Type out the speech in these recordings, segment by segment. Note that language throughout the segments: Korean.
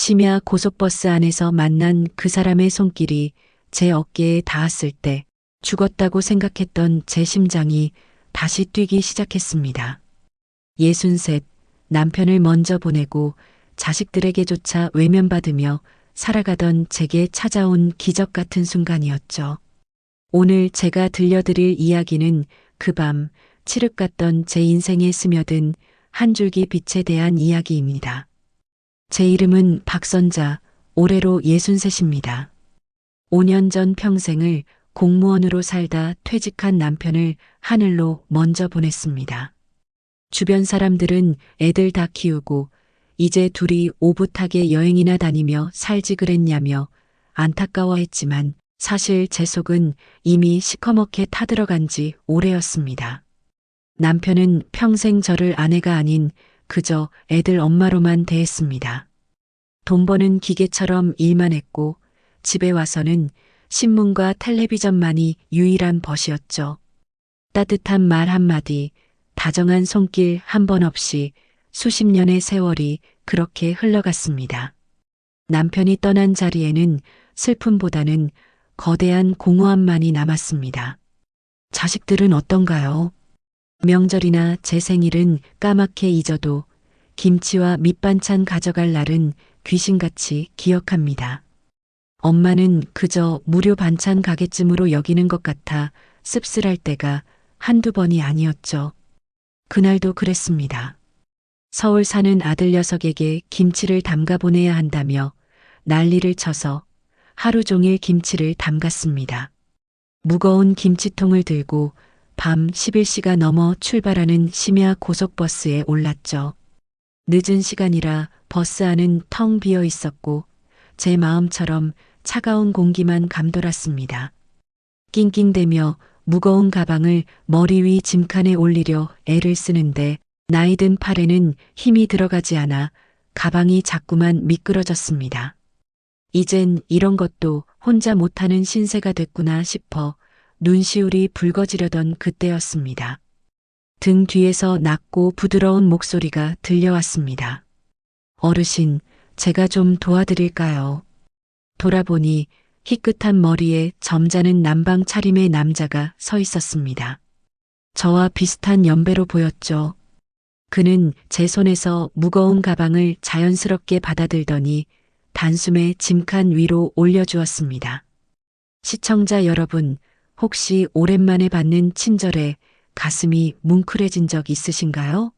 심야 고속버스 안에서 만난 그 사람의 손길이 제 어깨에 닿았을 때 죽었다고 생각했던 제 심장이 다시 뛰기 시작했습니다. 63, 남편을 먼저 보내고 자식들에게조차 외면받으며 살아가던 제게 찾아온 기적 같은 순간이었죠. 오늘 제가 들려드릴 이야기는 그 밤 칠흑 같던 제 인생에 스며든 한 줄기 빛에 대한 이야기입니다. 제 이름은 박선자, 올해로 63입니다. 5년 전 평생을 공무원으로 살다 퇴직한 남편을 하늘로 먼저 보냈습니다. 주변 사람들은 애들 다 키우고 이제 둘이 오붓하게 여행이나 다니며 살지 그랬냐며 안타까워했지만 사실 제 속은 이미 시커멓게 타들어간 지 오래였습니다. 남편은 평생 저를 아내가 아닌 그저 애들 엄마로만 대했습니다. 돈 버는 기계처럼 일만 했고 집에 와서는 신문과 텔레비전만이 유일한 벗이었죠. 따뜻한 말 한마디, 다정한 손길 한 번 없이 수십 년의 세월이 그렇게 흘러갔습니다. 남편이 떠난 자리에는 슬픔보다는 거대한 공허함만이 남았습니다. 자식들은 어떤가요? 명절이나 제 생일은 까맣게 잊어도 김치와 밑반찬 가져갈 날은 귀신같이 기억합니다. 엄마는 그저 무료 반찬 가게쯤으로 여기는 것 같아 씁쓸할 때가 한두 번이 아니었죠. 그날도 그랬습니다. 서울 사는 아들 녀석에게 김치를 담가 보내야 한다며 난리를 쳐서 하루 종일 김치를 담갔습니다. 무거운 김치통을 들고 밤 11시가 넘어 출발하는 심야 고속버스에 올랐죠. 늦은 시간이라 버스 안은 텅 비어 있었고 제 마음처럼 차가운 공기만 감돌았습니다. 낑낑대며 무거운 가방을 머리 위 짐칸에 올리려 애를 쓰는데 나이든 팔에는 힘이 들어가지 않아 가방이 자꾸만 미끄러졌습니다. 이젠 이런 것도 혼자 못하는 신세가 됐구나 싶어 눈시울이 붉어지려던 그때였습니다. 등 뒤에서 낮고 부드러운 목소리가 들려왔습니다. 어르신, 제가 좀 도와드릴까요? 돌아보니 희끗한 머리에 점잖은 남방 차림의 남자가 서 있었습니다. 저와 비슷한 연배로 보였죠. 그는 제 손에서 무거운 가방을 자연스럽게 받아들더니 단숨에 짐칸 위로 올려주었습니다. 시청자 여러분, 혹시 오랜만에 받는 친절에 가슴이 뭉클해진 적 있으신가요?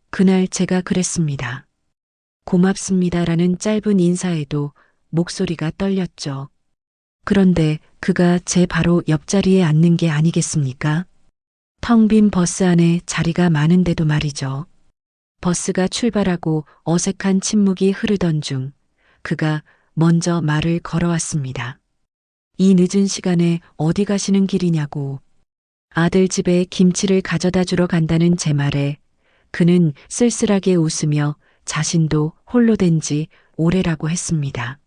그날 제가 그랬습니다. 고맙습니다라는 짧은 인사에도 목소리가 떨렸죠. 그런데 그가 제 바로 옆자리에 앉는 게 아니겠습니까? 텅 빈 버스 안에 자리가 많은데도 말이죠. 버스가 출발하고 어색한 침묵이 흐르던 중 그가 먼저 말을 걸어왔습니다. 이 늦은 시간에 어디 가시는 길이냐고. 아들 집에 김치를 가져다 주러 간다는 제 말에 그는 쓸쓸하게 웃으며 자신도 홀로 된 지 오래라고 했습니다.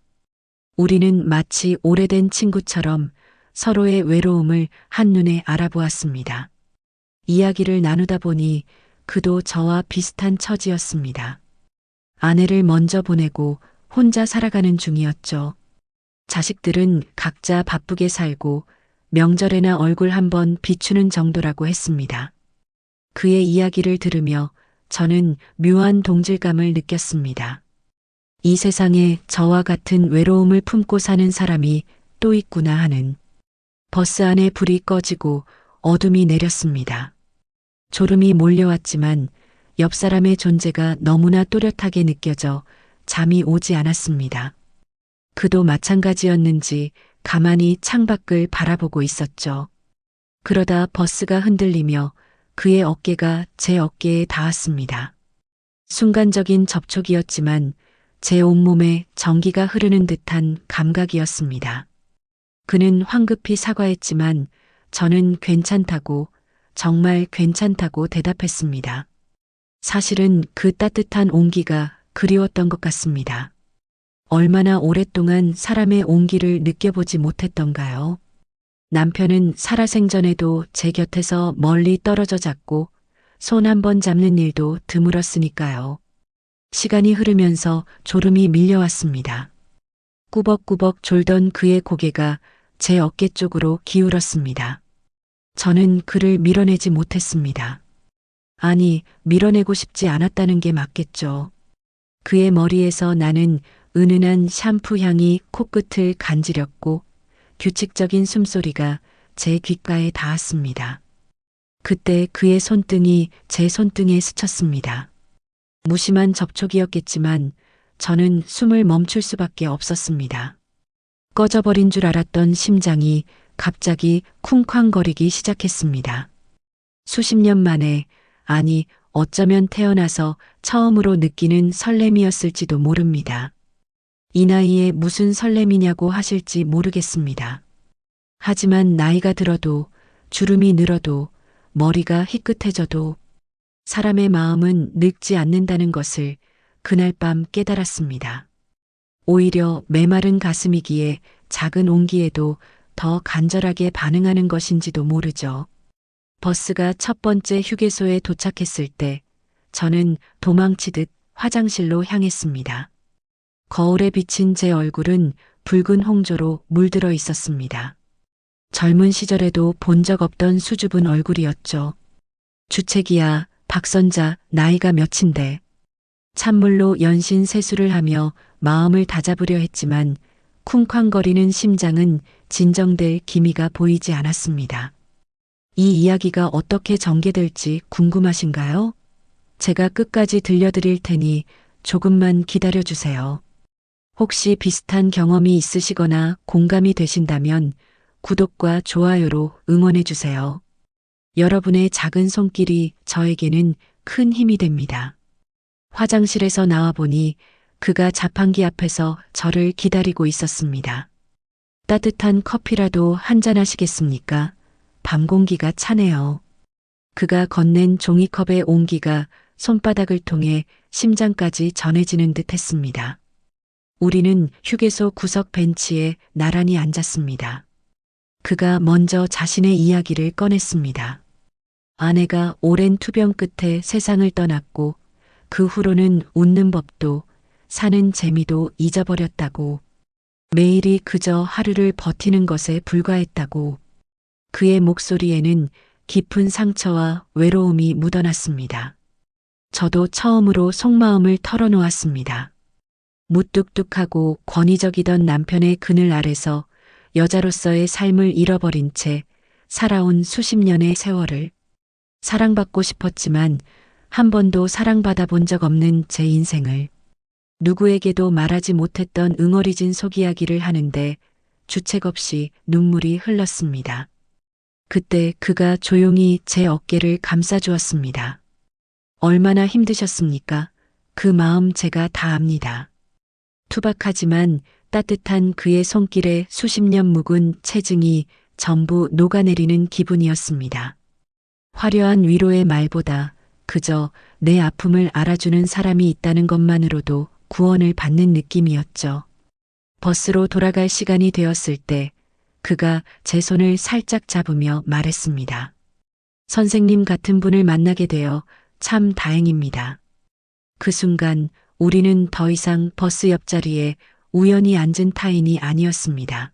우리는 마치 오래된 친구처럼 서로의 외로움을 한눈에 알아보았습니다. 이야기를 나누다 보니 그도 저와 비슷한 처지였습니다. 아내를 먼저 보내고 혼자 살아가는 중이었죠. 자식들은 각자 바쁘게 살고 명절에나 얼굴 한번 비추는 정도라고 했습니다. 그의 이야기를 들으며 저는 묘한 동질감을 느꼈습니다. 이 세상에 저와 같은 외로움을 품고 사는 사람이 또 있구나 하는. 버스 안에 불이 꺼지고 어둠이 내렸습니다. 졸음이 몰려왔지만 옆 사람의 존재가 너무나 또렷하게 느껴져 잠이 오지 않았습니다. 그도 마찬가지였는지 가만히 창밖을 바라보고 있었죠. 그러다 버스가 흔들리며 그의 어깨가 제 어깨에 닿았습니다. 순간적인 접촉이었지만 제 온몸에 전기가 흐르는 듯한 감각이었습니다. 그는 황급히 사과했지만 저는 괜찮다고, 정말 괜찮다고 대답했습니다. 사실은 그 따뜻한 온기가 그리웠던 것 같습니다. 얼마나 오랫동안 사람의 온기를 느껴보지 못했던가요? 남편은 살아생전에도 제 곁에서 멀리 떨어져 잤고 손 한 번 잡는 일도 드물었으니까요. 시간이 흐르면서 졸음이 밀려왔습니다. 꾸벅꾸벅 졸던 그의 고개가 제 어깨 쪽으로 기울었습니다. 저는 그를 밀어내지 못했습니다. 아니, 밀어내고 싶지 않았다는 게 맞겠죠. 그의 머리에서 나는 은은한 샴푸 향이 코끝을 간지렸고 규칙적인 숨소리가 제 귓가에 닿았습니다. 그때 그의 손등이 제 손등에 스쳤습니다. 무심한 접촉이었겠지만 저는 숨을 멈출 수밖에 없었습니다. 꺼져버린 줄 알았던 심장이 갑자기 쿵쾅거리기 시작했습니다. 수십 년 만에, 아니, 어쩌면 태어나서 처음으로 느끼는 설렘이었을지도 모릅니다. 이 나이에 무슨 설렘이냐고 하실지 모르겠습니다. 하지만 나이가 들어도, 주름이 늘어도, 머리가 희끗해져도 사람의 마음은 늙지 않는다는 것을 그날 밤 깨달았습니다. 오히려 메마른 가슴이기에 작은 온기에도 더 간절하게 반응하는 것인지도 모르죠. 버스가 첫 번째 휴게소에 도착했을 때 저는 도망치듯 화장실로 향했습니다. 거울에 비친 제 얼굴은 붉은 홍조로 물들어 있었습니다. 젊은 시절에도 본 적 없던 수줍은 얼굴이었죠. 주책이야, 박선자, 나이가 몇인데. 찬물로 연신 세수를 하며 마음을 다잡으려 했지만 쿵쾅거리는 심장은 진정될 기미가 보이지 않았습니다. 이 이야기가 어떻게 전개될지 궁금하신가요? 제가 끝까지 들려드릴 테니 조금만 기다려주세요. 혹시 비슷한 경험이 있으시거나 공감이 되신다면 구독과 좋아요로 응원해주세요. 여러분의 작은 손길이 저에게는 큰 힘이 됩니다. 화장실에서 나와보니 그가 자판기 앞에서 저를 기다리고 있었습니다. 따뜻한 커피라도 한잔 하시겠습니까? 밤 공기가 차네요. 그가 건넨 종이컵의 온기가 손바닥을 통해 심장까지 전해지는 듯 했습니다. 우리는 휴게소 구석 벤치에 나란히 앉았습니다. 그가 먼저 자신의 이야기를 꺼냈습니다. 아내가 오랜 투병 끝에 세상을 떠났고 그 후로는 웃는 법도 사는 재미도 잊어버렸다고, 매일이 그저 하루를 버티는 것에 불과했다고. 그의 목소리에는 깊은 상처와 외로움이 묻어났습니다. 저도 처음으로 속마음을 털어놓았습니다. 무뚝뚝하고 권위적이던 남편의 그늘 아래서 여자로서의 삶을 잃어버린 채 살아온 수십 년의 세월을, 사랑받고 싶었지만 한 번도 사랑받아 본 적 없는 제 인생을, 누구에게도 말하지 못했던 응어리진 속이야기를 하는데 주책 없이 눈물이 흘렀습니다. 그때 그가 조용히 제 어깨를 감싸주었습니다. 얼마나 힘드셨습니까? 그 마음 제가 다 압니다. 투박하지만 따뜻한 그의 손길에 수십 년 묵은 체증이 전부 녹아내리는 기분이었습니다. 화려한 위로의 말보다 그저 내 아픔을 알아주는 사람이 있다는 것만으로도 구원을 받는 느낌이었죠. 버스로 돌아갈 시간이 되었을 때 그가 제 손을 살짝 잡으며 말했습니다. 선생님 같은 분을 만나게 되어 참 다행입니다. 그 순간 우리는 더 이상 버스 옆자리에 우연히 앉은 타인이 아니었습니다.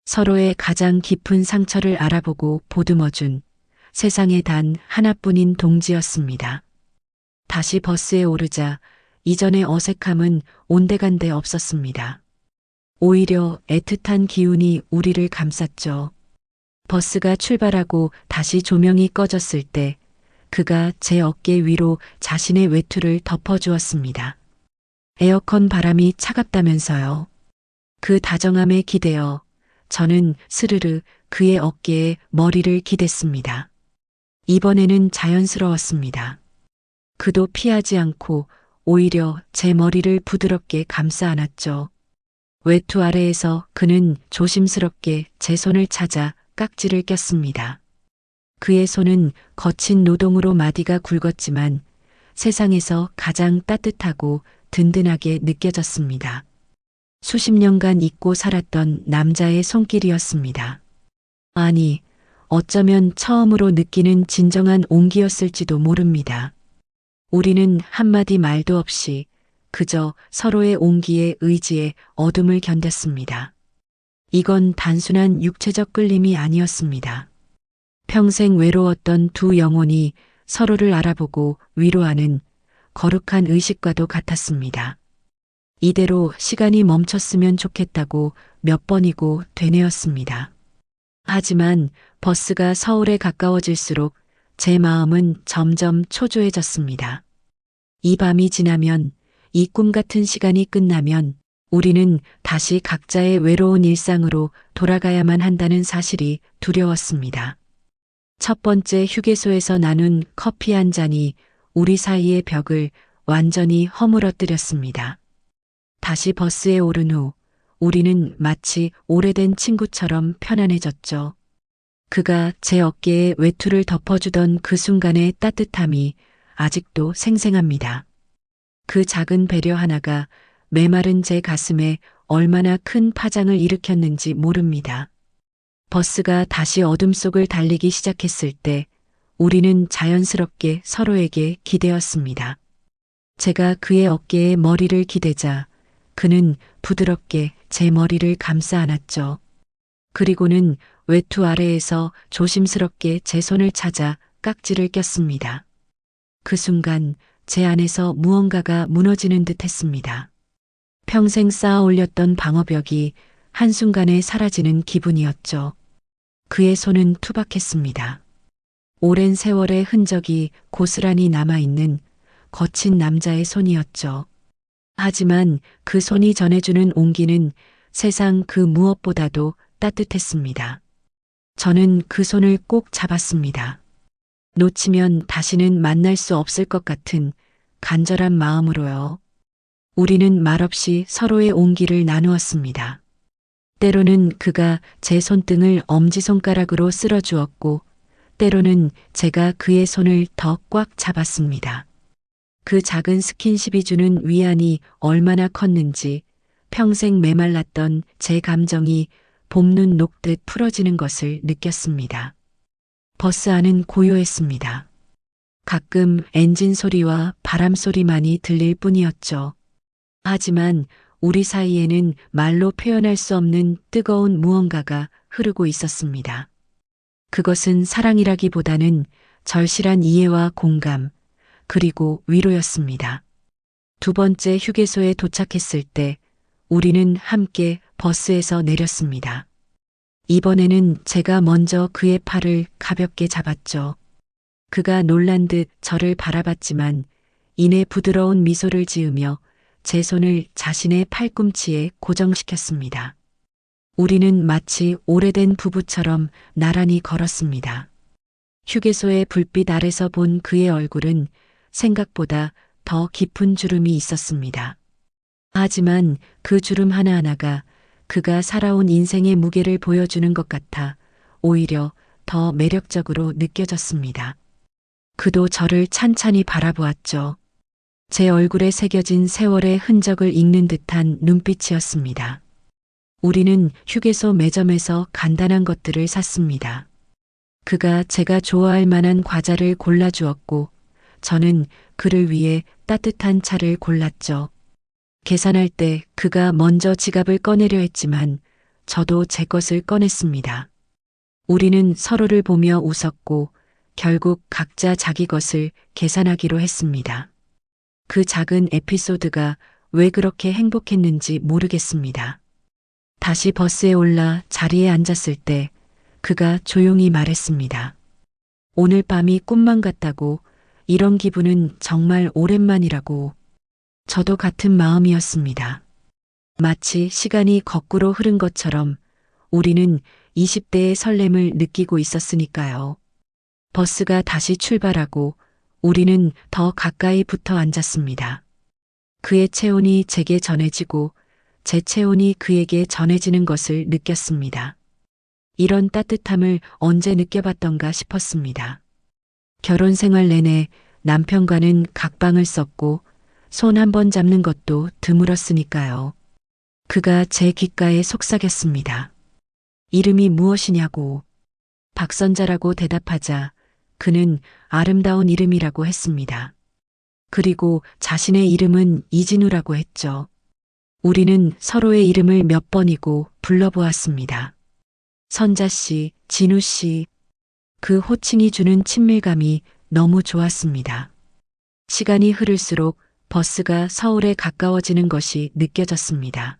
서로의 가장 깊은 상처를 알아보고 보듬어준 세상에 단 하나뿐인 동지였습니다. 다시 버스에 오르자 이전의 어색함은 온데간데 없었습니다. 오히려 애틋한 기운이 우리를 감쌌죠. 버스가 출발하고 다시 조명이 꺼졌을 때 그가 제 어깨 위로 자신의 외투를 덮어주었습니다. 에어컨 바람이 차갑다면서요. 그 다정함에 기대어 저는 스르르 그의 어깨에 머리를 기댔습니다. 이번에는 자연스러웠습니다. 그도 피하지 않고 오히려 제 머리를 부드럽게 감싸 안았죠. 외투 아래에서 그는 조심스럽게 제 손을 찾아 깍지를 꼈습니다. 그의 손은 거친 노동으로 마디가 굵었지만 세상에서 가장 따뜻하고 든든하게 느껴졌습니다. 수십 년간 잊고 살았던 남자의 손길이었습니다. 아니, 어쩌면 처음으로 느끼는 진정한 온기였을지도 모릅니다. 우리는 한마디 말도 없이 그저 서로의 온기에 의지에 어둠을 견뎠습니다. 이건 단순한 육체적 끌림이 아니었습니다. 평생 외로웠던 두 영혼이 서로를 알아보고 위로하는 거룩한 의식과도 같았습니다. 이대로 시간이 멈췄으면 좋겠다고 몇 번이고 되뇌었습니다. 하지만 버스가 서울에 가까워질수록 제 마음은 점점 초조해졌습니다. 이 밤이 지나면, 이 꿈 같은 시간이 끝나면 우리는 다시 각자의 외로운 일상으로 돌아가야만 한다는 사실이 두려웠습니다. 첫 번째 휴게소에서 나눈 커피 한 잔이 우리 사이의 벽을 완전히 허물어뜨렸습니다. 다시 버스에 오른 후 우리는 마치 오래된 친구처럼 편안해졌죠. 그가 제 어깨에 외투를 덮어주던 그 순간의 따뜻함이 아직도 생생합니다. 그 작은 배려 하나가 메마른 제 가슴에 얼마나 큰 파장을 일으켰는지 모릅니다. 버스가 다시 어둠 속을 달리기 시작했을 때 우리는 자연스럽게 서로에게 기대었습니다. 제가 그의 어깨에 머리를 기대자 그는 부드럽게 제 머리를 감싸 안았죠. 그리고는 외투 아래에서 조심스럽게 제 손을 찾아 깍지를 꼈습니다. 그 순간 제 안에서 무언가가 무너지는 듯 했습니다. 평생 쌓아 올렸던 방어벽이 한순간에 사라지는 기분이었죠. 그의 손은 투박했습니다. 오랜 세월의 흔적이 고스란히 남아있는 거친 남자의 손이었죠. 하지만 그 손이 전해주는 온기는 세상 그 무엇보다도 따뜻했습니다. 저는 그 손을 꼭 잡았습니다. 놓치면 다시는 만날 수 없을 것 같은 간절한 마음으로요. 우리는 말없이 서로의 온기를 나누었습니다. 때로는 그가 제 손등을 엄지손가락으로 쓸어주었고, 때로는 제가 그의 손을 더 꽉 잡았습니다. 그 작은 스킨십이 주는 위안이 얼마나 컸는지 평생 메말랐던 제 감정이 봄눈 녹듯 풀어지는 것을 느꼈습니다. 버스 안은 고요했습니다. 가끔 엔진 소리와 바람 소리만이 들릴 뿐이었죠. 하지만 우리 사이에는 말로 표현할 수 없는 뜨거운 무언가가 흐르고 있었습니다. 그것은 사랑이라기보다는 절실한 이해와 공감, 그리고 위로였습니다. 두 번째 휴게소에 도착했을 때 우리는 함께 버스에서 내렸습니다. 이번에는 제가 먼저 그의 팔을 가볍게 잡았죠. 그가 놀란 듯 저를 바라봤지만 이내 부드러운 미소를 지으며 제 손을 자신의 팔꿈치에 고정시켰습니다. 우리는 마치 오래된 부부처럼 나란히 걸었습니다. 휴게소의 불빛 아래서 본 그의 얼굴은 생각보다 더 깊은 주름이 있었습니다. 하지만 그 주름 하나하나가 그가 살아온 인생의 무게를 보여주는 것 같아 오히려 더 매력적으로 느껴졌습니다. 그도 저를 찬찬히 바라보았죠. 제 얼굴에 새겨진 세월의 흔적을 읽는 듯한 눈빛이었습니다. 우리는 휴게소 매점에서 간단한 것들을 샀습니다. 그가 제가 좋아할 만한 과자를 골라주었고 저는 그를 위해 따뜻한 차를 골랐죠. 계산할 때 그가 먼저 지갑을 꺼내려 했지만 저도 제 것을 꺼냈습니다. 우리는 서로를 보며 웃었고 결국 각자 자기 것을 계산하기로 했습니다. 그 작은 에피소드가 왜 그렇게 행복했는지 모르겠습니다. 다시 버스에 올라 자리에 앉았을 때 그가 조용히 말했습니다. 오늘 밤이 꿈만 같다고, 이런 기분은 정말 오랜만이라고. 저도 같은 마음이었습니다. 마치 시간이 거꾸로 흐른 것처럼 우리는 20대의 설렘을 느끼고 있었으니까요. 버스가 다시 출발하고 우리는 더 가까이 붙어 앉았습니다. 그의 체온이 제게 전해지고 제 체온이 그에게 전해지는 것을 느꼈습니다. 이런 따뜻함을 언제 느껴봤던가 싶었습니다. 결혼 생활 내내 남편과는 각방을 썼고 손 한 번 잡는 것도 드물었으니까요. 그가 제 귓가에 속삭였습니다. 이름이 무엇이냐고. 박선자라고 대답하자 그는 아름다운 이름이라고 했습니다. 그리고 자신의 이름은 이진우라고 했죠. 우리는 서로의 이름을 몇 번이고 불러보았습니다. 선자 씨, 진우 씨. 그 호칭이 주는 친밀감이 너무 좋았습니다. 시간이 흐를수록 버스가 서울에 가까워지는 것이 느껴졌습니다.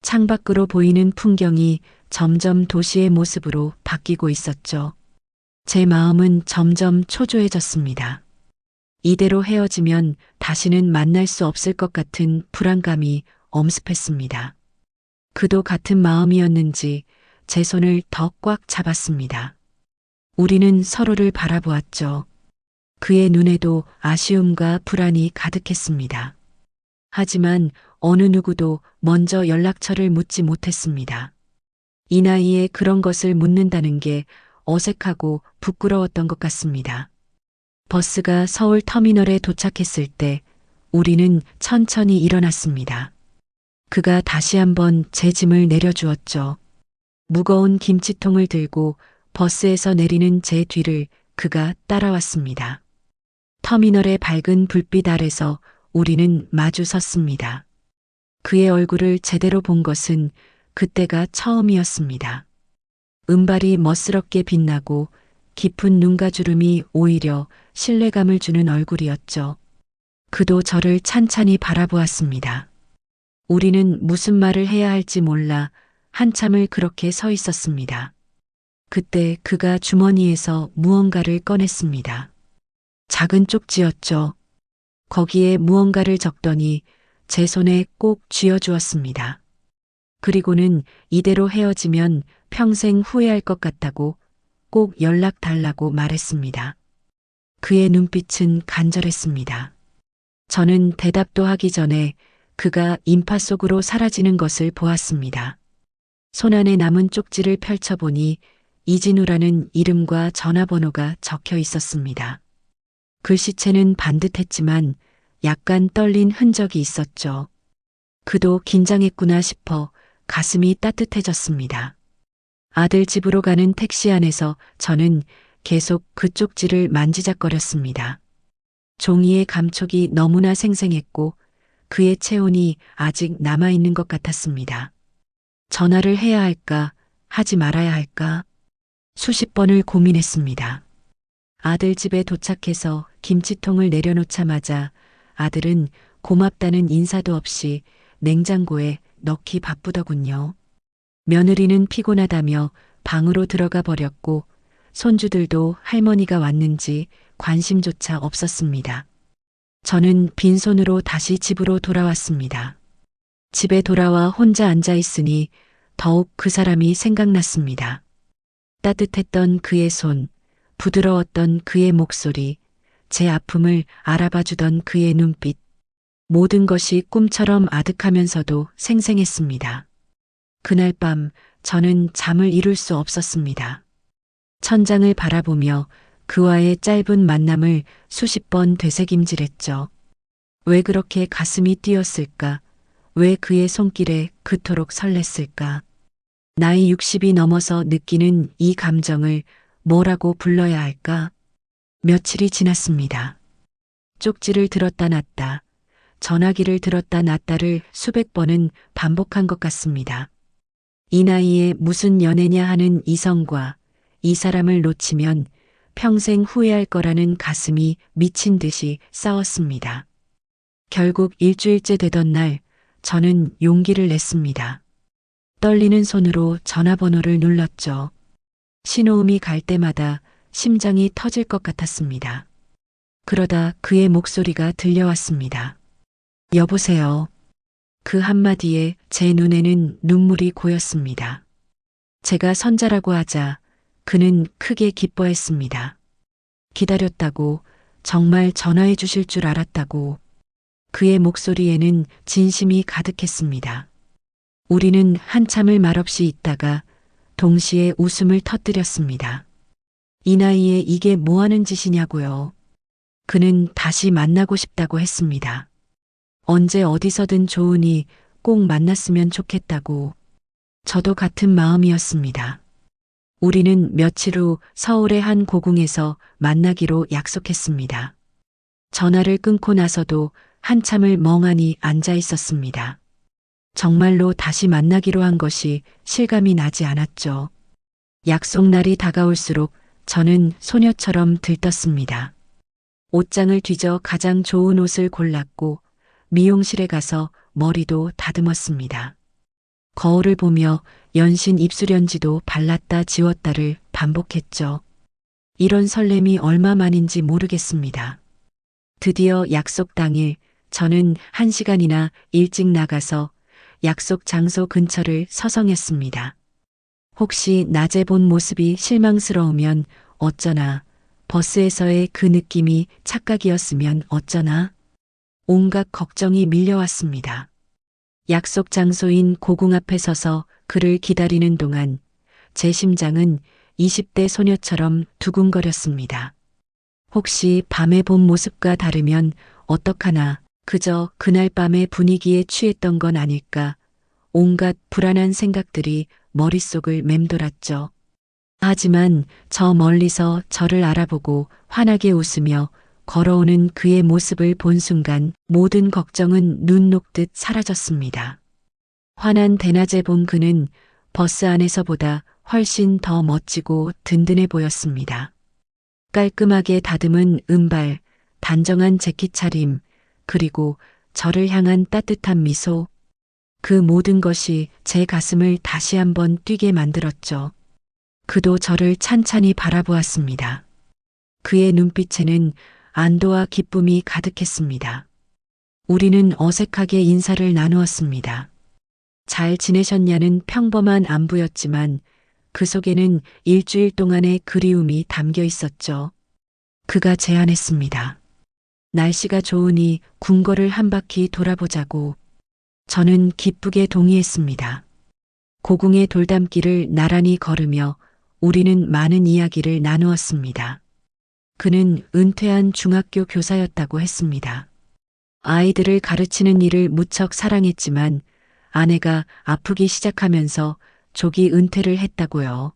창밖으로 보이는 풍경이 점점 도시의 모습으로 바뀌고 있었죠. 제 마음은 점점 초조해졌습니다. 이대로 헤어지면 다시는 만날 수 없을 것 같은 불안감이 엄습했습니다. 그도 같은 마음이었는지 제 손을 더 꽉 잡았습니다. 우리는 서로를 바라보았죠. 그의 눈에도 아쉬움과 불안이 가득했습니다. 하지만 어느 누구도 먼저 연락처를 묻지 못했습니다. 이 나이에 그런 것을 묻는다는 게 어색하고 부끄러웠던 것 같습니다. 버스가 서울 터미널에 도착했을 때 우리는 천천히 일어났습니다. 그가 다시 한번 제 짐을 내려주었죠. 무거운 김치통을 들고 버스에서 내리는 제 뒤를 그가 따라왔습니다. 터미널의 밝은 불빛 아래서 우리는 마주 섰습니다. 그의 얼굴을 제대로 본 것은 그때가 처음이었습니다. 은발이 멋스럽게 빛나고 깊은 눈가주름이 오히려 신뢰감을 주는 얼굴이었죠. 그도 저를 찬찬히 바라보았습니다. 우리는 무슨 말을 해야 할지 몰라 한참을 그렇게 서 있었습니다. 그때 그가 주머니에서 무언가를 꺼냈습니다. 작은 쪽지였죠. 거기에 무언가를 적더니 제 손에 꼭 쥐어주었습니다. 그리고는 이대로 헤어지면 평생 후회할 것 같다고 꼭 연락 달라고 말했습니다. 그의 눈빛은 간절했습니다. 저는 대답도 하기 전에 그가 인파 속으로 사라지는 것을 보았습니다. 손안에 남은 쪽지를 펼쳐보니 이진우라는 이름과 전화번호가 적혀 있었습니다. 글씨체는 반듯했지만 약간 떨린 흔적이 있었죠. 그도 긴장했구나 싶어 가슴이 따뜻해졌습니다. 아들 집으로 가는 택시 안에서 저는 계속 그 쪽지를 만지작거렸습니다. 종이의 감촉이 너무나 생생했고 그의 체온이 아직 남아있는 것 같았습니다. 전화를 해야 할까, 하지 말아야 할까? 수십 번을 고민했습니다. 아들 집에 도착해서 김치통을 내려놓자마자 아들은 고맙다는 인사도 없이 냉장고에 넣기 바쁘더군요. 며느리는 피곤하다며 방으로 들어가 버렸고 손주들도 할머니가 왔는지 관심조차 없었습니다. 저는 빈손으로 다시 집으로 돌아왔습니다. 집에 돌아와 혼자 앉아 있으니 더욱 그 사람이 생각났습니다. 따뜻했던 그의 손, 부드러웠던 그의 목소리, 제 아픔을 알아봐 주던 그의 눈빛, 모든 것이 꿈처럼 아득하면서도 생생했습니다. 그날 밤 저는 잠을 이룰 수 없었습니다. 천장을 바라보며 그와의 짧은 만남을 수십 번 되새김질했죠. 왜 그렇게 가슴이 뛰었을까? 왜 그의 손길에 그토록 설렜을까? 나이 60이 넘어서 느끼는 이 감정을 뭐라고 불러야 할까? 며칠이 지났습니다. 쪽지를 들었다 놨다, 전화기를 들었다 놨다를 수백 번은 반복한 것 같습니다. 이 나이에 무슨 연애냐 하는 이성과 이 사람을 놓치면 평생 후회할 거라는 가슴이 미친 듯이 싸웠습니다. 결국 일주일째 되던 날 저는 용기를 냈습니다. 떨리는 손으로 전화번호를 눌렀죠. 신호음이 갈 때마다 심장이 터질 것 같았습니다. 그러다 그의 목소리가 들려왔습니다. 여보세요. 그 한마디에 제 눈에는 눈물이 고였습니다. 제가 선자라고 하자 그는 크게 기뻐했습니다. 기다렸다고, 정말 전화해 주실 줄 알았다고. 그의 목소리에는 진심이 가득했습니다. 우리는 한참을 말없이 있다가 동시에 웃음을 터뜨렸습니다. 이 나이에 이게 뭐 하는 짓이냐고요. 그는 다시 만나고 싶다고 했습니다. 언제 어디서든 좋으니 꼭 만났으면 좋겠다고. 저도 같은 마음이었습니다. 우리는 며칠 후 서울의 한 고궁에서 만나기로 약속했습니다. 전화를 끊고 나서도 한참을 멍하니 앉아 있었습니다. 정말로 다시 만나기로 한 것이 실감이 나지 않았죠. 약속 날이 다가올수록 저는 소녀처럼 들떴습니다. 옷장을 뒤져 가장 좋은 옷을 골랐고 미용실에 가서 머리도 다듬었습니다. 거울을 보며 연신 입술연지도 발랐다 지웠다를 반복했죠. 이런 설렘이 얼마만인지 모르겠습니다. 드디어 약속 당일 저는 1시간이나 일찍 나가서 약속 장소 근처를 서성였습니다. 혹시 낮에 본 모습이 실망스러우면 어쩌나, 버스에서의 그 느낌이 착각이었으면 어쩌나, 온갖 걱정이 밀려왔습니다. 약속 장소인 고궁 앞에 서서 그를 기다리는 동안 제 심장은 20대 소녀처럼 두근거렸습니다. 혹시 밤에 본 모습과 다르면 어떡하나, 그저 그날 밤의 분위기에 취했던 건 아닐까, 온갖 불안한 생각들이 머릿속을 맴돌았죠. 하지만 저 멀리서 저를 알아보고 환하게 웃으며 걸어오는 그의 모습을 본 순간 모든 걱정은 눈 녹듯 사라졌습니다. 환한 대낮에 본 그는 버스 안에서보다 훨씬 더 멋지고 든든해 보였습니다. 깔끔하게 다듬은 은발, 단정한 재킷 차림, 그리고 저를 향한 따뜻한 미소, 그 모든 것이 제 가슴을 다시 한번 뛰게 만들었죠. 그도 저를 찬찬히 바라보았습니다. 그의 눈빛에는 안도와 기쁨이 가득했습니다. 우리는 어색하게 인사를 나누었습니다. 잘 지내셨냐는 평범한 안부였지만 그 속에는 일주일 동안의 그리움이 담겨 있었죠. 그가 제안했습니다. 날씨가 좋으니 궁궐을 한 바퀴 돌아보자고. 저는 기쁘게 동의했습니다. 고궁의 돌담길을 나란히 걸으며 우리는 많은 이야기를 나누었습니다. 그는 은퇴한 중학교 교사였다고 했습니다. 아이들을 가르치는 일을 무척 사랑했지만 아내가 아프기 시작하면서 조기 은퇴를 했다고요.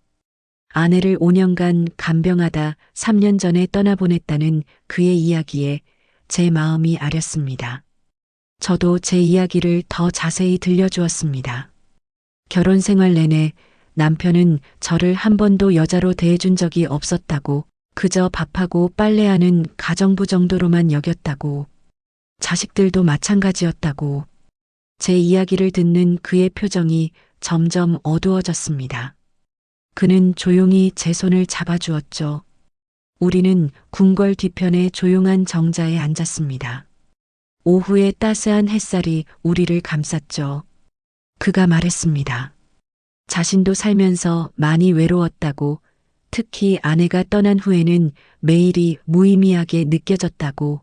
아내를 5년간 간병하다 3년 전에 떠나보냈다는 그의 이야기에 제 마음이 아렸습니다. 저도 제 이야기를 더 자세히 들려주었습니다. 결혼 생활 내내 남편은 저를 한 번도 여자로 대해준 적이 없었다고, 그저 밥하고 빨래하는 가정부 정도로만 여겼다고, 자식들도 마찬가지였다고. 제 이야기를 듣는 그의 표정이 점점 어두워졌습니다. 그는 조용히 제 손을 잡아주었죠. 우리는 궁궐 뒤편의 조용한 정자에 앉았습니다. 오후의 따스한 햇살이 우리를 감쌌죠. 그가 말했습니다. 자신도 살면서 많이 외로웠다고, 특히 아내가 떠난 후에는 매일이 무의미하게 느껴졌다고.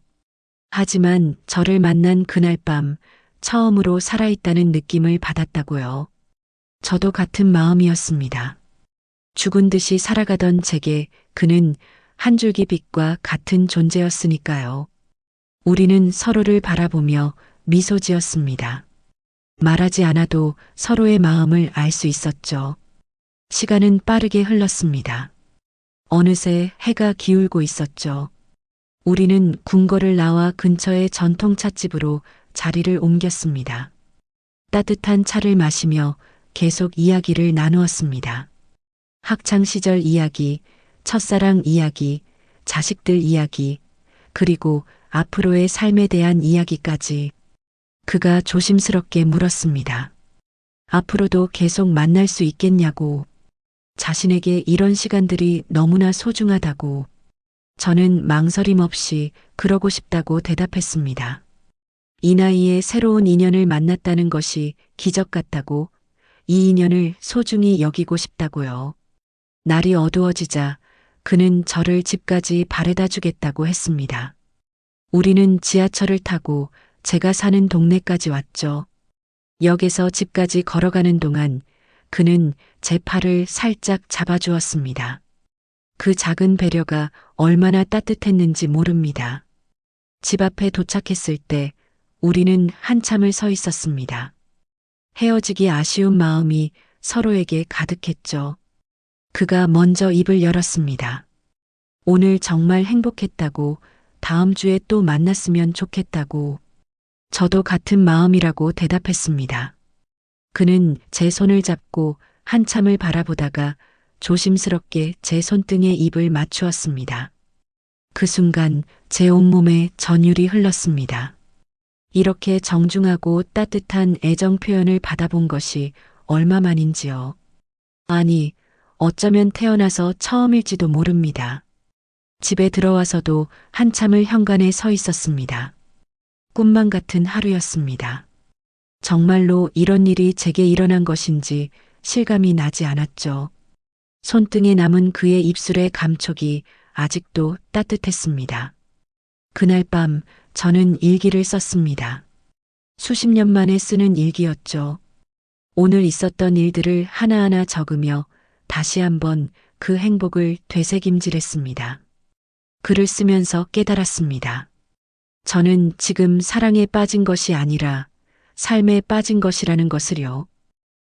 하지만 저를 만난 그날 밤 처음으로 살아있다는 느낌을 받았다고요. 저도 같은 마음이었습니다. 죽은 듯이 살아가던 제게 그는 한 줄기 빛과 같은 존재였으니까요. 우리는 서로를 바라보며 미소 지었습니다. 말하지 않아도 서로의 마음을 알 수 있었죠. 시간은 빠르게 흘렀습니다. 어느새 해가 기울고 있었죠. 우리는 궁궐을 나와 근처의 전통찻집으로 자리를 옮겼습니다. 따뜻한 차를 마시며 계속 이야기를 나누었습니다. 학창시절 이야기, 첫사랑 이야기, 자식들 이야기, 그리고 앞으로의 삶에 대한 이야기까지. 그가 조심스럽게 물었습니다. 앞으로도 계속 만날 수 있겠냐고. 자신에게 이런 시간들이 너무나 소중하다고. 저는 망설임 없이 그러고 싶다고 대답했습니다. 이 나이에 새로운 인연을 만났다는 것이 기적 같다고, 이 인연을 소중히 여기고 싶다고요. 날이 어두워지자 그는 저를 집까지 바래다 주겠다고 했습니다. 우리는 지하철을 타고 제가 사는 동네까지 왔죠. 역에서 집까지 걸어가는 동안 그는 제 팔을 살짝 잡아주었습니다. 그 작은 배려가 얼마나 따뜻했는지 모릅니다. 집 앞에 도착했을 때 우리는 한참을 서 있었습니다. 헤어지기 아쉬운 마음이 서로에게 가득했죠. 그가 먼저 입을 열었습니다. 오늘 정말 행복했다고, 다음 주에 또 만났으면 좋겠다고. 저도 같은 마음이라고 대답했습니다. 그는 제 손을 잡고 한참을 바라보다가 조심스럽게 제 손등에 입을 맞추었습니다. 그 순간 제 온몸에 전율이 흘렀습니다. 이렇게 정중하고 따뜻한 애정 표현을 받아본 것이 얼마만인지요. 아니, 어쩌면 태어나서 처음일지도 모릅니다. 집에 들어와서도 한참을 현관에 서 있었습니다. 꿈만 같은 하루였습니다. 정말로 이런 일이 제게 일어난 것인지 실감이 나지 않았죠. 손등에 남은 그의 입술의 감촉이 아직도 따뜻했습니다. 그날 밤 저는 일기를 썼습니다. 수십 년 만에 쓰는 일기였죠. 오늘 있었던 일들을 하나하나 적으며 다시 한번 그 행복을 되새김질했습니다. 글을 쓰면서 깨달았습니다. 저는 지금 사랑에 빠진 것이 아니라 삶에 빠진 것이라는 것을요.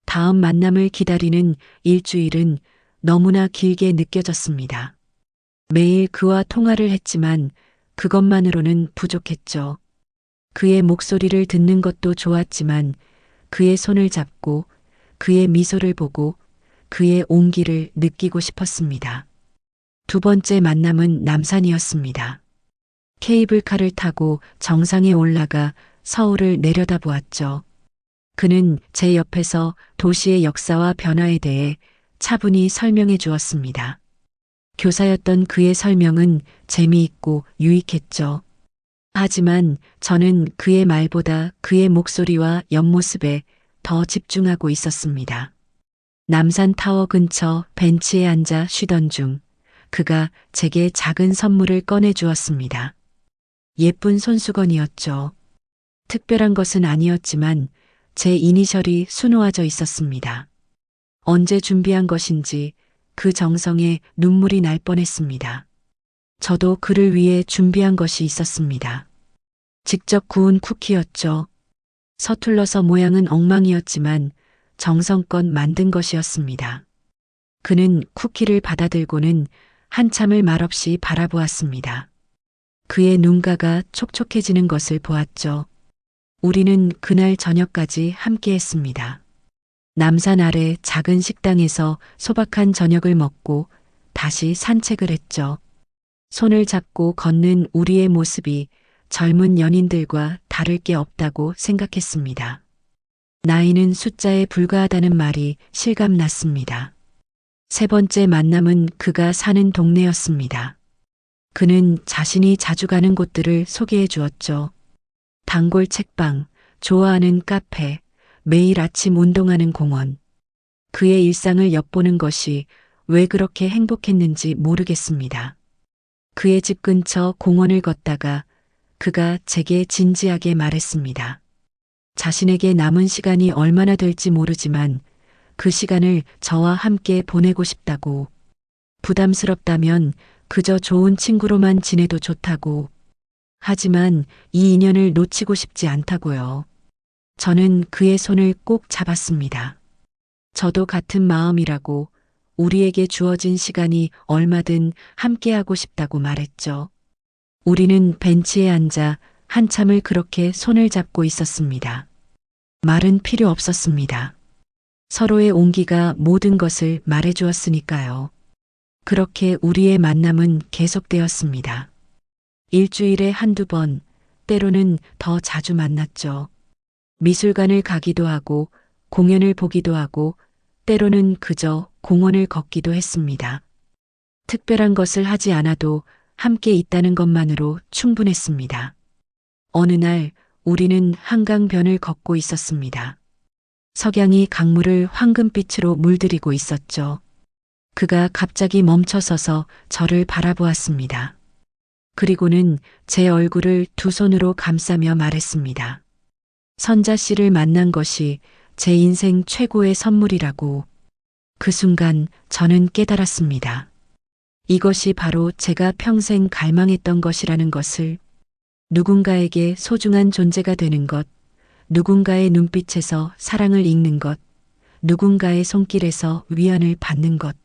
다음 만남을 기다리는 일주일은 너무나 길게 느껴졌습니다. 매일 그와 통화를 했지만 그것만으로는 부족했죠. 그의 목소리를 듣는 것도 좋았지만 그의 손을 잡고 그의 미소를 보고 그의 온기를 느끼고 싶었습니다. 두 번째 만남은 남산이었습니다. 케이블카를 타고 정상에 올라가 서울을 내려다보았죠. 그는 제 옆에서 도시의 역사와 변화에 대해 차분히 설명해 주었습니다. 교사였던 그의 설명은 재미있고 유익했죠. 하지만 저는 그의 말보다 그의 목소리와 옆모습에 더 집중하고 있었습니다. 남산타워 근처 벤치에 앉아 쉬던 중 그가 제게 작은 선물을 꺼내 주었습니다. 예쁜 손수건이었죠. 특별한 것은 아니었지만 제 이니셜이 수놓아져 있었습니다. 언제 준비한 것인지 그 정성에 눈물이 날 뻔했습니다. 저도 그를 위해 준비한 것이 있었습니다. 직접 구운 쿠키였죠. 서툴러서 모양은 엉망이었지만 정성껏 만든 것이었습니다. 그는 쿠키를 받아들고는 한참을 말없이 바라보았습니다. 그의 눈가가 촉촉해지는 것을 보았죠. 우리는 그날 저녁까지 함께했습니다. 남산 아래 작은 식당에서 소박한 저녁을 먹고 다시 산책을 했죠. 손을 잡고 걷는 우리의 모습이 젊은 연인들과 다를 게 없다고 생각했습니다. 나이는 숫자에 불과하다는 말이 실감났습니다. 세 번째 만남은 그가 사는 동네였습니다. 그는 자신이 자주 가는 곳들을 소개해 주었죠. 단골 책방, 좋아하는 카페, 매일 아침 운동하는 공원. 그의 일상을 엿보는 것이 왜 그렇게 행복했는지 모르겠습니다. 그의 집 근처 공원을 걷다가 그가 제게 진지하게 말했습니다. 자신에게 남은 시간이 얼마나 될지 모르지만 그 시간을 저와 함께 보내고 싶다고. 부담스럽다면 그저 좋은 친구로만 지내도 좋다고. 하지만 이 인연을 놓치고 싶지 않다고요. 저는 그의 손을 꼭 잡았습니다. 저도 같은 마음이라고, 우리에게 주어진 시간이 얼마든 함께하고 싶다고 말했죠. 우리는 벤치에 앉아 한참을 그렇게 손을 잡고 있었습니다. 말은 필요 없었습니다. 서로의 온기가 모든 것을 말해주었으니까요. 그렇게 우리의 만남은 계속되었습니다. 일주일에 한두 번, 때로는 더 자주 만났죠. 미술관을 가기도 하고, 공연을 보기도 하고, 때로는 그저 공원을 걷기도 했습니다. 특별한 것을 하지 않아도 함께 있다는 것만으로 충분했습니다. 어느 날 우리는 한강변을 걷고 있었습니다. 석양이 강물을 황금빛으로 물들이고 있었죠. 그가 갑자기 멈춰서서 저를 바라보았습니다. 그리고는 제 얼굴을 두 손으로 감싸며 말했습니다. 선자 씨를 만난 것이 제 인생 최고의 선물이라고. 그 순간 저는 깨달았습니다. 이것이 바로 제가 평생 갈망했던 것이라는 것을. 누군가에게 소중한 존재가 되는 것, 누군가의 눈빛에서 사랑을 읽는 것, 누군가의 손길에서 위안을 받는 것.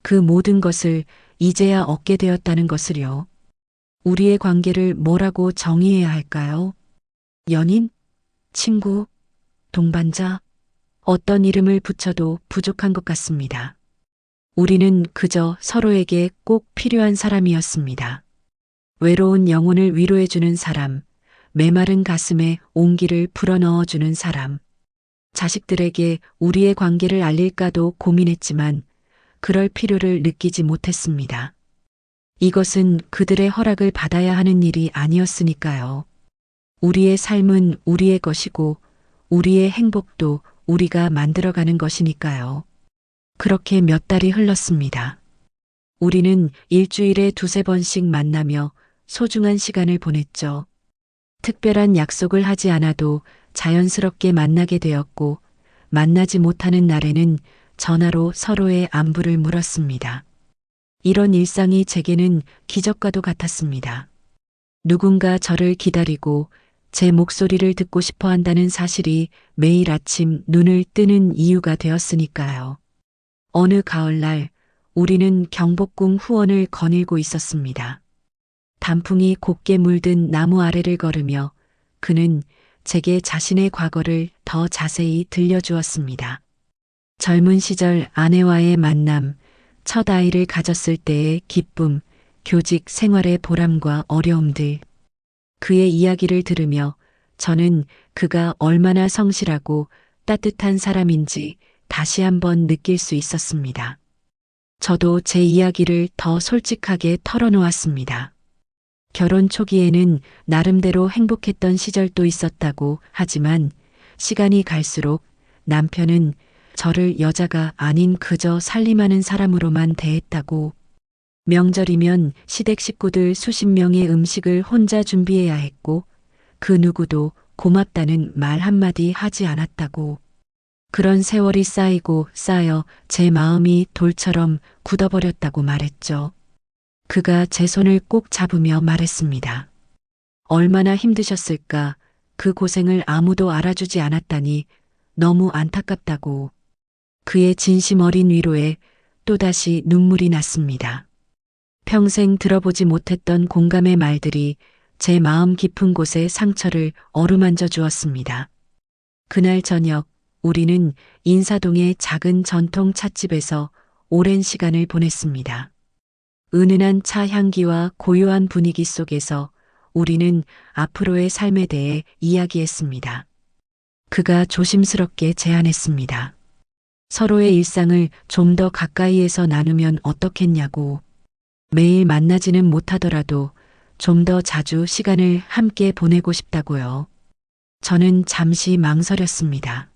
그 모든 것을 이제야 얻게 되었다는 것을요. 우리의 관계를 뭐라고 정의해야 할까요? 연인? 친구? 동반자? 어떤 이름을 붙여도 부족한 것 같습니다. 우리는 그저 서로에게 꼭 필요한 사람이었습니다. 외로운 영혼을 위로해주는 사람, 메마른 가슴에 온기를 불어넣어주는 사람. 자식들에게 우리의 관계를 알릴까도 고민했지만 그럴 필요를 느끼지 못했습니다. 이것은 그들의 허락을 받아야 하는 일이 아니었으니까요. 우리의 삶은 우리의 것이고 우리의 행복도 우리가 만들어가는 것이니까요. 그렇게 몇 달이 흘렀습니다. 우리는 일주일에 두세 번씩 만나며 소중한 시간을 보냈죠. 특별한 약속을 하지 않아도 자연스럽게 만나게 되었고, 만나지 못하는 날에는 전화로 서로의 안부를 물었습니다. 이런 일상이 제게는 기적과도 같았습니다. 누군가 저를 기다리고 제 목소리를 듣고 싶어 한다는 사실이 매일 아침 눈을 뜨는 이유가 되었으니까요. 어느 가을날 우리는 경복궁 후원을 거닐고 있었습니다. 단풍이 곱게 물든 나무 아래를 걸으며 그는 제게 자신의 과거를 더 자세히 들려주었습니다. 젊은 시절 아내와의 만남, 첫 아이를 가졌을 때의 기쁨, 교직 생활의 보람과 어려움들. 그의 이야기를 들으며 저는 그가 얼마나 성실하고 따뜻한 사람인지 다시 한번 느낄 수 있었습니다. 저도 제 이야기를 더 솔직하게 털어놓았습니다. 결혼 초기에는 나름대로 행복했던 시절도 있었다고 하지만 시간이 갈수록 남편은 저를 여자가 아닌 그저 살림하는 사람으로만 대했다고, 명절이면 시댁 식구들 수십 명의 음식을 혼자 준비해야 했고 그 누구도 고맙다는 말 한마디 하지 않았다고, 그런 세월이 쌓이고 쌓여 제 마음이 돌처럼 굳어버렸다고 말했죠. 그가 제 손을 꼭 잡으며 말했습니다. 얼마나 힘드셨을까. 그 고생을 아무도 알아주지 않았다니 너무 안타깝다고. 그의 진심 어린 위로에 또다시 눈물이 났습니다. 평생 들어보지 못했던 공감의 말들이 제 마음 깊은 곳에 상처를 어루만져 주었습니다. 그날 저녁 우리는 인사동의 작은 전통 찻집에서 오랜 시간을 보냈습니다. 은은한 차 향기와 고요한 분위기 속에서 우리는 앞으로의 삶에 대해 이야기했습니다. 그가 조심스럽게 제안했습니다. 서로의 일상을 좀 더 가까이에서 나누면 어떻겠냐고. 매일 만나지는 못하더라도 좀 더 자주 시간을 함께 보내고 싶다고요. 저는 잠시 망설였습니다.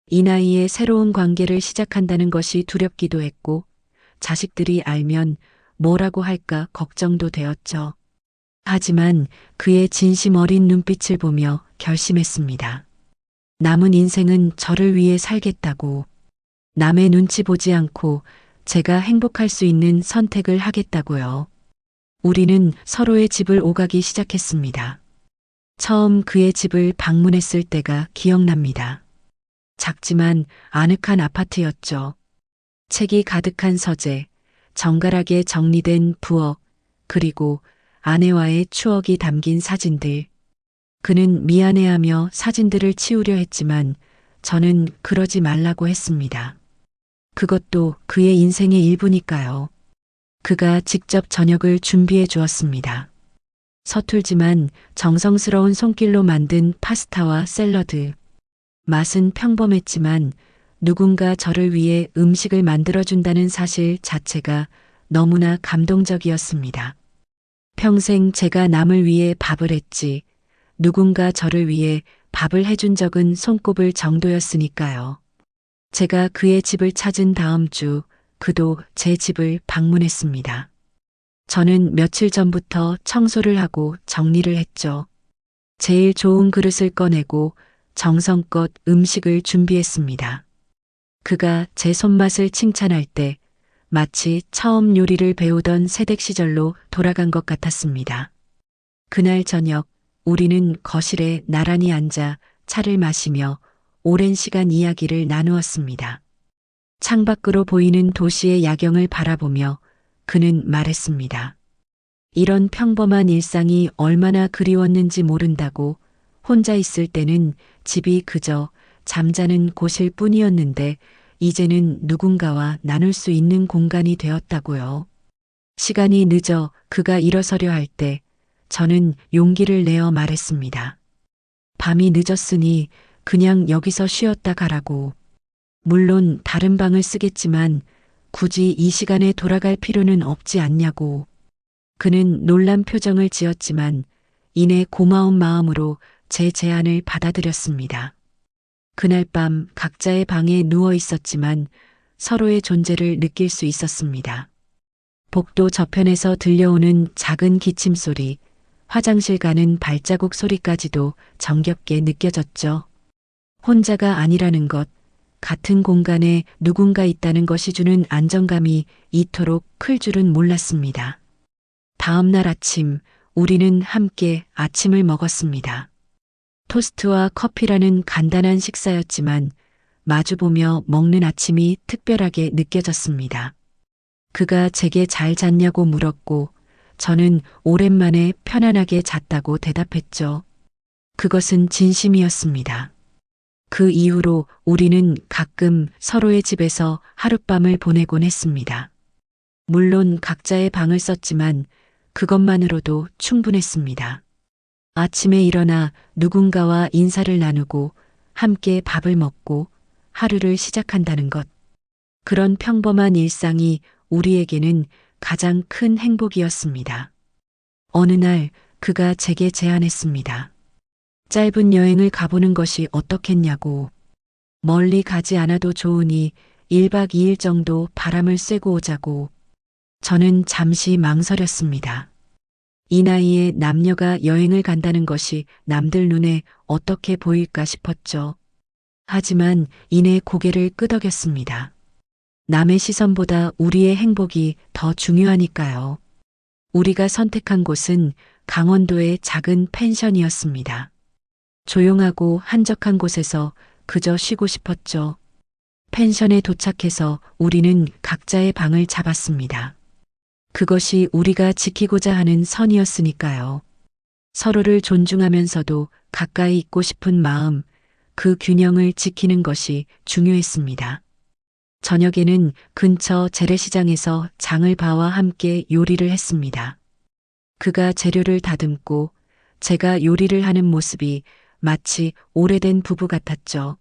이 나이에 새로운 관계를 시작한다는 것이 두렵기도 했고 자식들이 알면 뭐라고 할까 걱정도 되었죠. 하지만 그의 진심 어린 눈빛을 보며 결심했습니다. 남은 인생은 저를 위해 살겠다고, 남의 눈치 보지 않고 제가 행복할 수 있는 선택을 하겠다고요. 우리는 서로의 집을 오가기 시작했습니다. 처음 그의 집을 방문했을 때가 기억납니다. 작지만 아늑한 아파트였죠. 책이 가득한 서재, 정갈하게 정리된 부엌, 그리고 아내와의 추억이 담긴 사진들. 그는 미안해하며 사진들을 치우려 했지만 저는 그러지 말라고 했습니다. 그것도 그의 인생의 일부니까요. 그가 직접 저녁을 준비해 주었습니다. 서툴지만 정성스러운 손길로 만든 파스타와 샐러드. 맛은 평범했지만 누군가 저를 위해 음식을 만들어준다는 사실 자체가 너무나 감동적이었습니다. 평생 제가 남을 위해 밥을 했지, 누군가 저를 위해 밥을 해준 적은 손꼽을 정도였으니까요. 제가 그의 집을 찾은 다음 주, 그도 제 집을 방문했습니다. 저는 며칠 전부터 청소를 하고 정리를 했죠. 제일 좋은 그릇을 꺼내고 정성껏 음식을 준비했습니다. 그가 제 손맛을 칭찬할 때 마치 처음 요리를 배우던 새댁 시절로 돌아간 것 같았습니다. 그날 저녁 우리는 거실에 나란히 앉아 차를 마시며 오랜 시간 이야기를 나누었습니다. 창밖으로 보이는 도시의 야경을 바라보며 그는 말했습니다. 이런 평범한 일상이 얼마나 그리웠는지 모른다고 혼자 있을 때는 집이 그저 잠자는 곳일 뿐이었는데 이제는 누군가와 나눌 수 있는 공간이 되었다고요. 시간이 늦어 그가 일어서려 할 때 저는 용기를 내어 말했습니다. 밤이 늦었으니 그냥 여기서 쉬었다 가라고. 물론 다른 방을 쓰겠지만 굳이 이 시간에 돌아갈 필요는 없지 않냐고. 그는 놀란 표정을 지었지만 이내 고마운 마음으로 제 제안을 받아들였습니다. 그날 밤 각자의 방에 누워 있었지만 서로의 존재를 느낄 수 있었습니다. 복도 저편에서 들려오는 작은 기침 소리, 화장실 가는 발자국 소리까지도 정겹게 느껴졌죠. 혼자가 아니라는 것, 같은 공간에 누군가 있다는 것이 주는 안정감이 이토록 클 줄은 몰랐습니다. 다음 날 아침, 우리는 함께 아침을 먹었습니다. 토스트와 커피라는 간단한 식사였지만 마주보며 먹는 아침이 특별하게 느껴졌습니다. 그가 제게 잘 잤냐고 물었고 저는 오랜만에 편안하게 잤다고 대답했죠. 그것은 진심이었습니다. 그 이후로 우리는 가끔 서로의 집에서 하룻밤을 보내곤 했습니다. 물론 각자의 방을 썼지만 그것만으로도 충분했습니다. 아침에 일어나 누군가와 인사를 나누고 함께 밥을 먹고 하루를 시작한다는 것. 그런 평범한 일상이 우리에게는 가장 큰 행복이었습니다. 어느 날 그가 제게 제안했습니다. 짧은 여행을 가보는 것이 어떻겠냐고. 멀리 가지 않아도 좋으니 1박 2일 정도 바람을 쐬고 오자고. 저는 잠시 망설였습니다. 이 나이에 남녀가 여행을 간다는 것이 남들 눈에 어떻게 보일까 싶었죠. 하지만 이내 고개를 끄덕였습니다. 남의 시선보다 우리의 행복이 더 중요하니까요. 우리가 선택한 곳은 강원도의 작은 펜션이었습니다. 조용하고 한적한 곳에서 그저 쉬고 싶었죠. 펜션에 도착해서 우리는 각자의 방을 잡았습니다. 그것이 우리가 지키고자 하는 선이었으니까요. 서로를 존중하면서도 가까이 있고 싶은 마음, 그 균형을 지키는 것이 중요했습니다. 저녁에는 근처 재래시장에서 장을 봐와 함께 요리를 했습니다. 그가 재료를 다듬고 제가 요리를 하는 모습이 마치 오래된 부부 같았죠.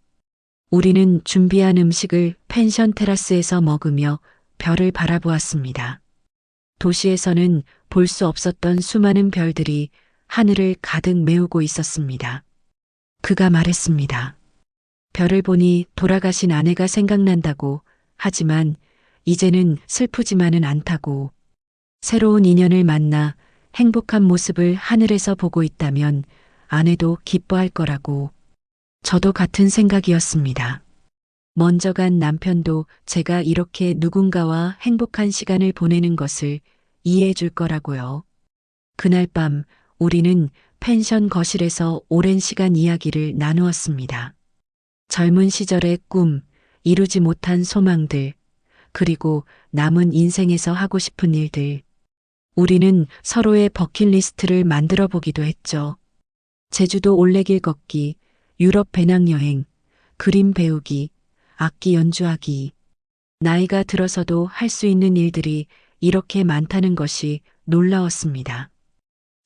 우리는 준비한 음식을 펜션 테라스에서 먹으며 별을 바라보았습니다. 도시에서는 볼 수 없었던 수많은 별들이 하늘을 가득 메우고 있었습니다. 그가 말했습니다. 별을 보니 돌아가신 아내가 생각난다고. 하지만 이제는 슬프지만은 않다고. 새로운 인연을 만나 행복한 모습을 하늘에서 보고 있다면 아내도 기뻐할 거라고. 저도 같은 생각이었습니다. 먼저 간 남편도 제가 이렇게 누군가와 행복한 시간을 보내는 것을 이해해 줄 거라고요. 그날 밤 우리는 펜션 거실에서 오랜 시간 이야기를 나누었습니다. 젊은 시절의 꿈, 이루지 못한 소망들, 그리고 남은 인생에서 하고 싶은 일들. 우리는 서로의 버킷리스트를 만들어 보기도 했죠. 제주도 올레길 걷기, 유럽 배낭여행, 그림 배우기, 악기 연주하기. 나이가 들어서도 할 수 있는 일들이 이렇게 많다는 것이 놀라웠습니다.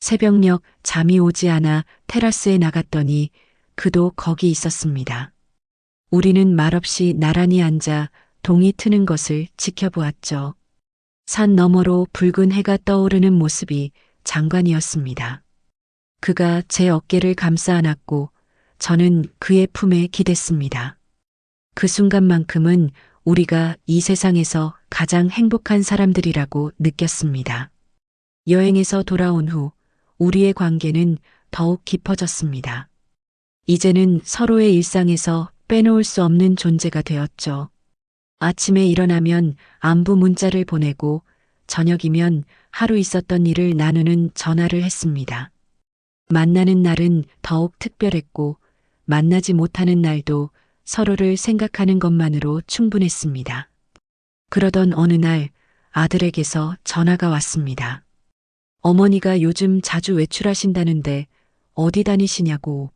새벽녘 잠이 오지 않아 테라스에 나갔더니 그도 거기 있었습니다. 우리는 말없이 나란히 앉아 동이 트는 것을 지켜보았죠. 산 너머로 붉은 해가 떠오르는 모습이 장관이었습니다. 그가 제 어깨를 감싸 안았고 저는 그의 품에 기댔습니다. 그 순간만큼은 우리가 이 세상에서 가장 행복한 사람들이라고 느꼈습니다. 여행에서 돌아온 후 우리의 관계는 더욱 깊어졌습니다. 이제는 서로의 일상에서 빼놓을 수 없는 존재가 되었죠. 아침에 일어나면 안부 문자를 보내고 저녁이면 하루 있었던 일을 나누는 전화를 했습니다. 만나는 날은 더욱 특별했고 만나지 못하는 날도 서로를 생각하는 것만으로 충분했습니다. 그러던 어느 날 아들에게서 전화가 왔습니다. 어머니가 요즘 자주 외출하신다는데 어디 다니시냐고.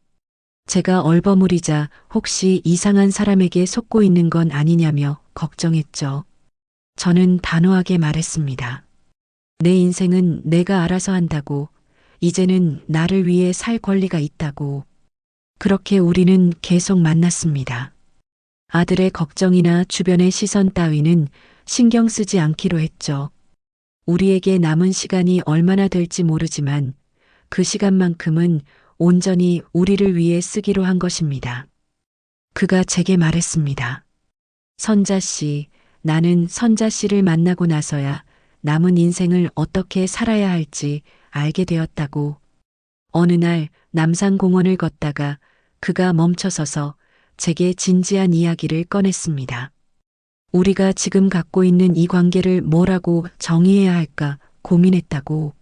제가 얼버무리자 혹시 이상한 사람에게 속고 있는 건 아니냐며 걱정했죠. 저는 단호하게 말했습니다. 내 인생은 내가 알아서 한다고. 이제는 나를 위해 살 권리가 있다고. 그렇게 우리는 계속 만났습니다. 아들의 걱정이나 주변의 시선 따위는 신경 쓰지 않기로 했죠. 우리에게 남은 시간이 얼마나 될지 모르지만 그 시간만큼은 온전히 우리를 위해 쓰기로 한 것입니다. 그가 제게 말했습니다. 선자 씨, 나는 선자 씨를 만나고 나서야 남은 인생을 어떻게 살아야 할지 알게 되었다고. 어느 날 남산공원을 걷다가 그가 멈춰서서 제게 진지한 이야기를 꺼냈습니다. 우리가 지금 갖고 있는 이 관계를 뭐라고 정의해야 할까 고민했다고.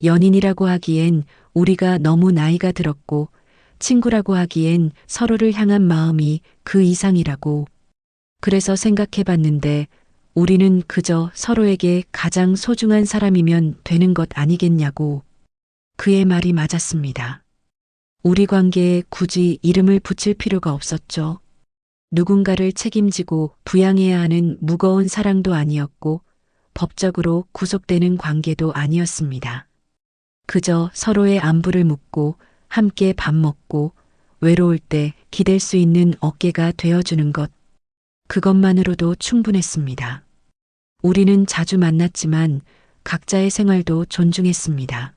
연인이라고 하기엔 우리가 너무 나이가 들었고, 친구라고 하기엔 서로를 향한 마음이 그 이상이라고. 그래서 생각해 봤는데 우리는 그저 서로에게 가장 소중한 사람이면 되는 것 아니겠냐고. 그의 말이 맞았습니다. 우리 관계에 굳이 이름을 붙일 필요가 없었죠. 누군가를 책임지고 부양해야 하는 무거운 사랑도 아니었고 법적으로 구속되는 관계도 아니었습니다. 그저 서로의 안부를 묻고 함께 밥 먹고 외로울 때 기댈 수 있는 어깨가 되어주는 것. 그것만으로도 충분했습니다. 우리는 자주 만났지만 각자의 생활도 존중했습니다.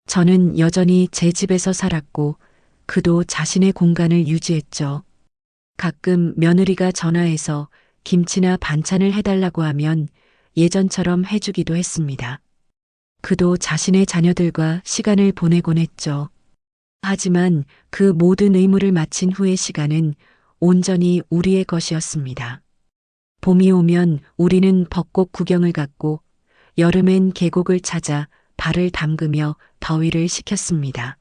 저는 여전히 제 집에서 살았고 그도 자신의 공간을 유지했죠. 가끔 며느리가 전화해서 김치나 반찬을 해달라고 하면 예전처럼 해주기도 했습니다. 그도 자신의 자녀들과 시간을 보내곤 했죠. 하지만 그 모든 의무를 마친 후의 시간은 온전히 우리의 것이었습니다. 봄이 오면 우리는 벚꽃 구경을 갔고 여름엔 계곡을 찾아 발을 담그며 더위를 식혔습니다.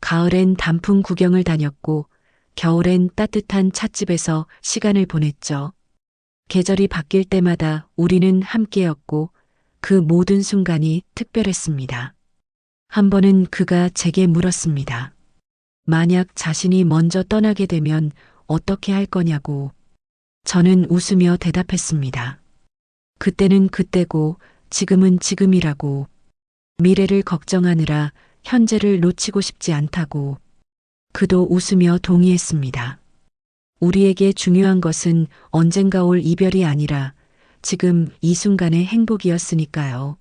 가을엔 단풍 구경을 다녔고 겨울엔 따뜻한 찻집에서 시간을 보냈죠. 계절이 바뀔 때마다 우리는 함께였고 그 모든 순간이 특별했습니다. 한 번은 그가 제게 물었습니다. 만약 자신이 먼저 떠나게 되면 어떻게 할 거냐고. 저는 웃으며 대답했습니다. 그때는 그때고 지금은 지금이라고. 미래를 걱정하느라 현재를 놓치고 싶지 않다고. 그도 웃으며 동의했습니다. 우리에게 중요한 것은 언젠가 올 이별이 아니라 지금 이 순간의 행복이었으니까요.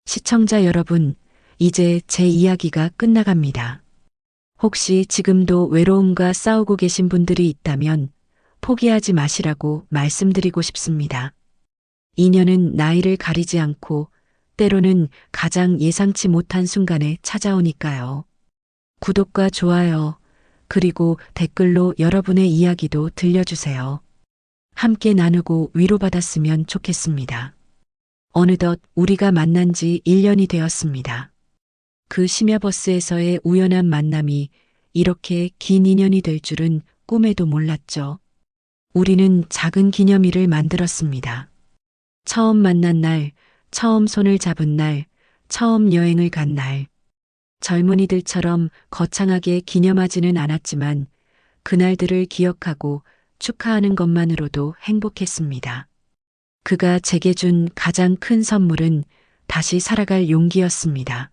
시청자 여러분, 이제 제 이야기가 끝나갑니다. 혹시 지금도 외로움과 싸우고 계신 분들이 있다면 포기하지 마시라고 말씀드리고 싶습니다. 인연은 나이를 가리지 않고 때로는 가장 예상치 못한 순간에 찾아오니까요. 구독과 좋아요, 그리고 댓글로 여러분의 이야기도 들려주세요. 함께 나누고 위로받았으면 좋겠습니다. 어느덧 우리가 만난 지 1년이 되었습니다. 그 심야버스에서의 우연한 만남이 이렇게 긴 인연이 될 줄은 꿈에도 몰랐죠. 우리는 작은 기념일을 만들었습니다. 처음 만난 날, 처음 손을 잡은 날, 처음 여행을 간 날. 젊은이들처럼 거창하게 기념하지는 않았지만 그날들을 기억하고 축하하는 것만으로도 행복했습니다. 그가 제게 준 가장 큰 선물은 다시 살아갈 용기였습니다.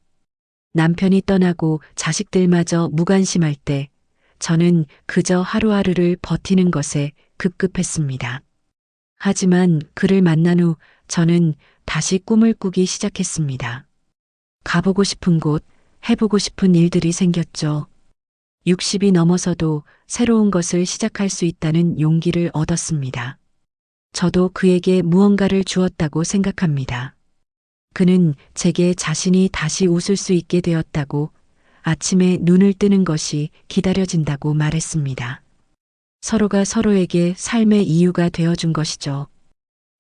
남편이 떠나고 자식들마저 무관심할 때 저는 그저 하루하루를 버티는 것에 급급했습니다. 하지만 그를 만난 후 저는 다시 꿈을 꾸기 시작했습니다. 가보고 싶은 곳, 해보고 싶은 일들이 생겼죠. 60이 넘어서도 새로운 것을 시작할 수 있다는 용기를 얻었습니다. 저도 그에게 무언가를 주었다고 생각합니다. 그는 제게 자신이 다시 웃을 수 있게 되었다고, 아침에 눈을 뜨는 것이 기다려진다고 말했습니다. 서로가 서로에게 삶의 이유가 되어준 것이죠.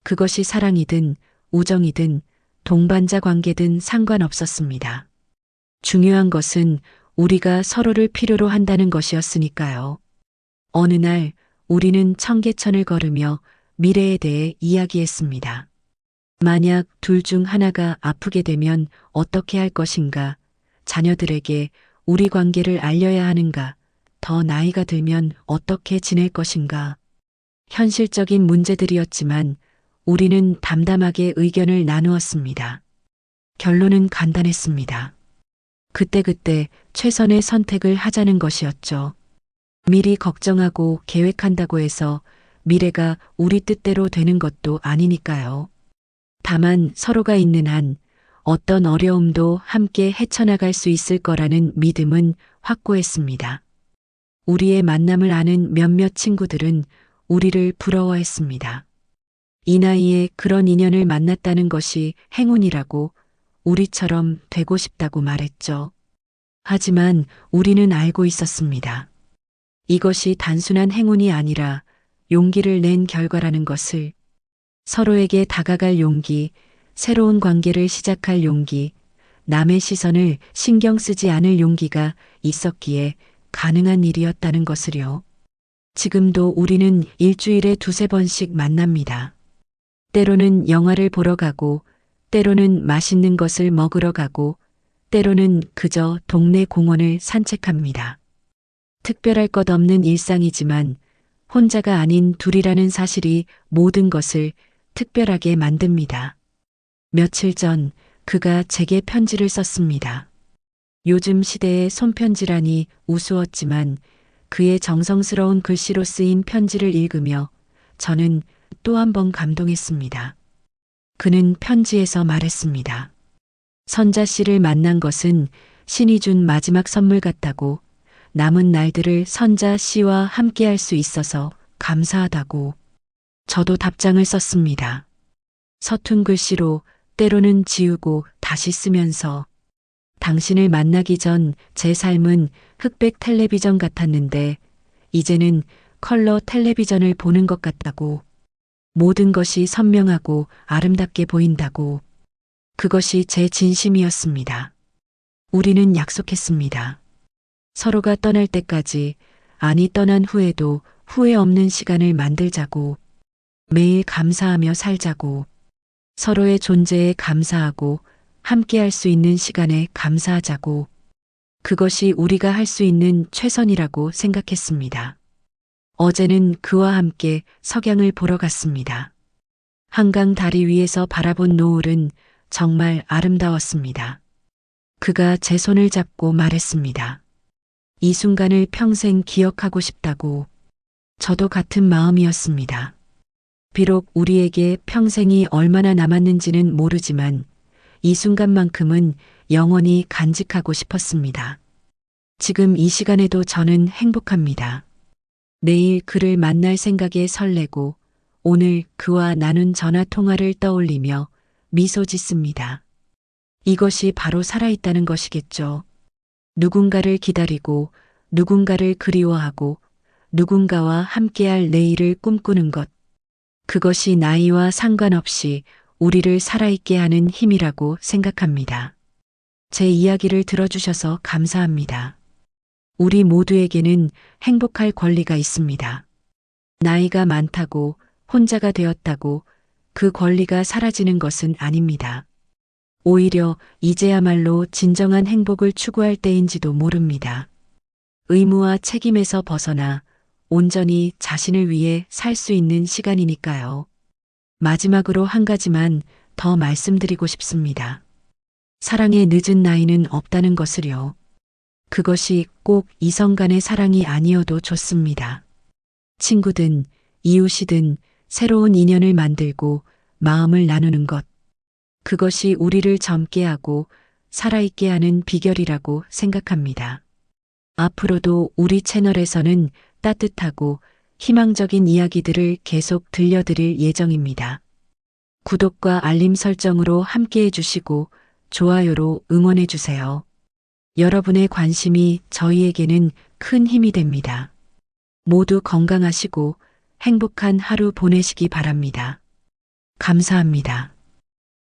그것이 사랑이든 우정이든 동반자 관계든 상관없었습니다. 중요한 것은 우리가 서로를 필요로 한다는 것이었으니까요. 어느 날 우리는 청계천을 걸으며 미래에 대해 이야기했습니다. 만약 둘 중 하나가 아프게 되면 어떻게 할 것인가? 자녀들에게 우리 관계를 알려야 하는가? 더 나이가 들면 어떻게 지낼 것인가? 현실적인 문제들이었지만 우리는 담담하게 의견을 나누었습니다. 결론은 간단했습니다. 그때그때 최선의 선택을 하자는 것이었죠. 미리 걱정하고 계획한다고 해서 미래가 우리 뜻대로 되는 것도 아니니까요. 다만 서로가 있는 한 어떤 어려움도 함께 헤쳐나갈 수 있을 거라는 믿음은 확고했습니다. 우리의 만남을 아는 몇몇 친구들은 우리를 부러워했습니다. 이 나이에 그런 인연을 만났다는 것이 행운이라고, 우리처럼 되고 싶다고 말했죠. 하지만 우리는 알고 있었습니다. 이것이 단순한 행운이 아니라 용기를 낸 결과라는 것을. 서로에게 다가갈 용기, 새로운 관계를 시작할 용기, 남의 시선을 신경 쓰지 않을 용기가 있었기에 가능한 일이었다는 것을요. 지금도 우리는 일주일에 2~3번씩 만납니다. 때로는 영화를 보러 가고, 때로는 맛있는 것을 먹으러 가고, 때로는 그저 동네 공원을 산책합니다. 특별할 것 없는 일상이지만 혼자가 아닌 둘이라는 사실이 모든 것을 특별하게 만듭니다. 며칠 전 그가 제게 편지를 썼습니다. 요즘 시대의 손편지라니 우스웠지만 그의 정성스러운 글씨로 쓰인 편지를 읽으며 저는 또 한 번 감동했습니다. 그는 편지에서 말했습니다. 선자 씨를 만난 것은 신이 준 마지막 선물 같다고, 남은 날들을 선자 씨와 함께할 수 있어서 감사하다고. 저도 답장을 썼습니다. 서툰 글씨로 때로는 지우고 다시 쓰면서 당신을 만나기 전 제 삶은 흑백 텔레비전 같았는데 이제는 컬러 텔레비전을 보는 것 같다고. 모든 것이 선명하고 아름답게 보인다고. 그것이 제 진심이었습니다. 우리는 약속했습니다. 서로가 떠날 때까지, 아니 떠난 후에도 후회 없는 시간을 만들자고. 매일 감사하며 살자고. 서로의 존재에 감사하고 함께할 수 있는 시간에 감사하자고. 그것이 우리가 할 수 있는 최선이라고 생각했습니다. 어제는 그와 함께 석양을 보러 갔습니다. 한강 다리 위에서 바라본 노을은 정말 아름다웠습니다. 그가 제 손을 잡고 말했습니다. 이 순간을 평생 기억하고 싶다고. 저도 같은 마음이었습니다. 비록 우리에게 평생이 얼마나 남았는지는 모르지만 이 순간만큼은 영원히 간직하고 싶었습니다. 지금 이 시간에도 저는 행복합니다. 내일 그를 만날 생각에 설레고 오늘 그와 나눈 전화 통화를 떠올리며 미소 짓습니다. 이것이 바로 살아있다는 것이겠죠. 누군가를 기다리고 누군가를 그리워하고 누군가와 함께할 내일을 꿈꾸는 것. 그것이 나이와 상관없이 우리를 살아있게 하는 힘이라고 생각합니다. 제 이야기를 들어주셔서 감사합니다. 우리 모두에게는 행복할 권리가 있습니다. 나이가 많다고, 혼자가 되었다고 그 권리가 사라지는 것은 아닙니다. 오히려 이제야말로 진정한 행복을 추구할 때인지도 모릅니다. 의무와 책임에서 벗어나 온전히 자신을 위해 살 수 있는 시간이니까요. 마지막으로 한 가지만 더 말씀드리고 싶습니다. 사랑의 늦은 나이는 없다는 것을요. 그것이 꼭 이성 간의 사랑이 아니어도 좋습니다. 친구든 이웃이든 새로운 인연을 만들고 마음을 나누는 것. 그것이 우리를 젊게 하고 살아있게 하는 비결이라고 생각합니다. 앞으로도 우리 채널에서는 따뜻하고 희망적인 이야기들을 계속 들려드릴 예정입니다. 구독과 알림 설정으로 함께해 주시고 좋아요로 응원해 주세요. 여러분의 관심이 저희에게는 큰 힘이 됩니다. 모두 건강하시고 행복한 하루 보내시기 바랍니다. 감사합니다.